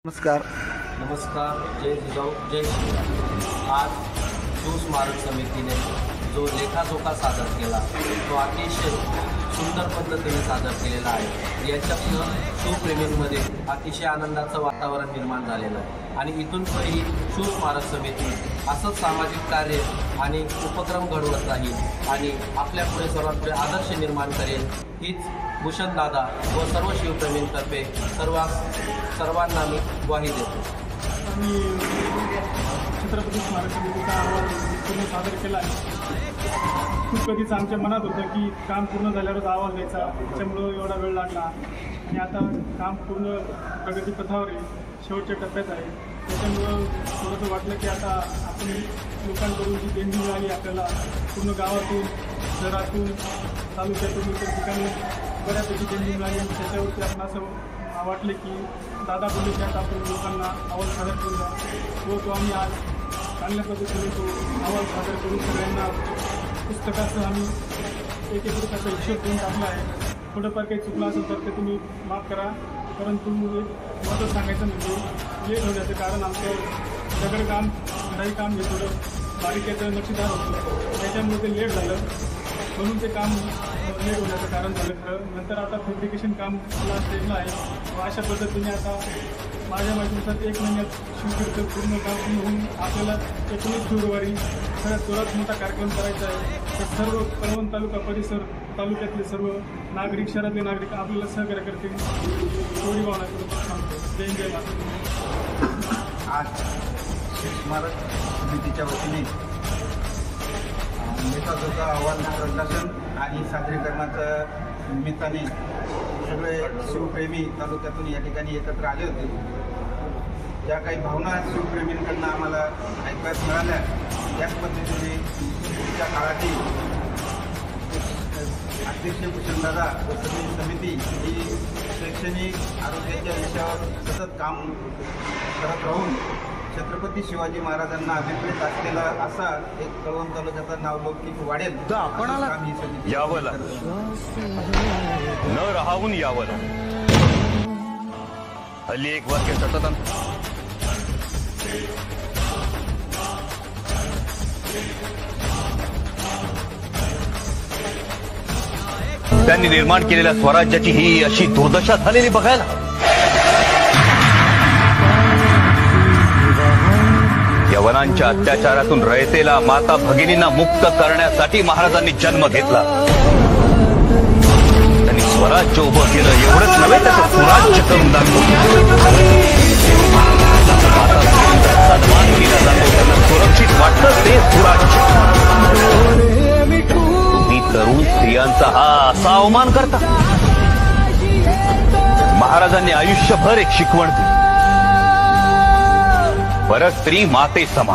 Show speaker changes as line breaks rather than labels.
नमस्कार.
जय जिजाऊ जय श्रीराम. आज शिवस्मारक समितीने जो लेखाजोखा सादर केला तो अतिशय सुंदर पद्धतीने सादर केलेला आहे. याच्यातून शिवप्रेमींमध्ये अतिशय आनंदाचं वातावरण निर्माण झालेलं आहे आणि इथून पुढेही शिवस्मारक समिती असंच सामाजिक कार्य आणि उपक्रम घडवत राहील आणि आपल्या पुढे सर्वात पुढे आदर्श निर्माण करेल हीच भूषणदादा व सर्व शिवप्रेमींतर्फे सर्वांना मी ग्वाही देतो.
आम्ही छत्रपती स्मारक समितीचा अहवाल पूर्ण सादर केला आहे. खूप कधीच आमच्या मनात होतं की काम पूर्ण झाल्यावरच अहवाल द्यायचा, त्याच्यामुळं एवढा वेळ लागला आणि आता काम पूर्ण प्रगतीपथावर आहे, शेवटच्या टप्प्यात आहे. त्याच्यामुळं थोडंसं वाटलं की आता आपण लोकांकडून जी देणगी मिळाली आपल्याला पूर्ण गावातून शहरातून तालुक्यातून इतर ठिकाणी बऱ्यापैकी देणगी मिळाली आणि त्याच्यावरती आपण असं वाटले की दादा बोलले की आता आपण लोकांना अहवाल सादर करूया. तो आम्ही आज चांगल्या पद्धतीने तो अहवाल सादर करून सगळ्यांना पुस्तकाचं आम्ही एक रुपयाचा हिशोब देऊन टाकला आहे. थोडंफार काही चुकलं असेल तर ते तुम्ही माफ करा, परंतु एक महत्त्व सांगायचं म्हणजे लेट होण्याचं कारण आमचं दगडकाम काम हे थोडं बारीकेचं नक्षीदार होतं, त्याच्यामुळे ते लेट झालं म्हणून ते काम लेट होण्याचं कारण झालं. खरं नंतर आता फॅब्रिकेशन काम स्टेजला आहे. अशा पद्धतीने आता माझ्या माहितीनुसार 1 महिन्यात शिवतीर्थ पूर्ण काम पूर्ण होऊन आपल्याला 19 फेब्रुवारी सगळ्यात जोरात मोठा कार्यक्रम करायचा आहे. तर सर्व कळवण तालुका परिसर तालुक्यातले सर्व नागरिक शहरातले नागरिक आपल्याला सहकार्य करतील थोडी भावना करून सांगतो. जय जय महाराज.
आज स्मारक समितीच्या वतीने लेखाजोखा अहवाल प्रकाशन आणि सादरीकरणाच्या निमित्ताने सगळे शिवप्रेमी तालुक्यातून या ठिकाणी एकत्र आले होते. ज्या काही भावना शिवप्रेमींकडून आम्हाला ऐकायला मिळाल्या त्याच पद्धतीने पुढच्या काळातही अध्यक्ष भूषणदादा व समिती ही शैक्षणिक आरोग्याच्या विषयावर सतत काम करत राहून छत्रपती शिवाजी महाराजांना अभिप्रेत असलेला असा एक कळवण तालुक्याचा नावलौकिक वाढेल काम ही समिती
यावं न राहून यावं. हल्ली एक वाक्य सतत त्यांनी निर्माण केलेल्या स्वराज्याची ही अशी दुर्दशा झालेली बघायला. यवनांच्या अत्याचारातून रयतेला माता भगिनींना मुक्त करण्यासाठी महाराजांनी जन्म घेतला. त्यांनी स्वराज्य उभं केलं, एवढंच नव्हे त्याचं सुराज्य करून दाखवलं. सन्मान केला जातो, त्यांना सुरक्षित वाटलं ते सुराज्य. तुम्ही तरुण स्त्रियांचा हा असा अवमान करता. महाराजांनी आयुष्यभर एक शिकवण दिली, परस्त्री माते समान.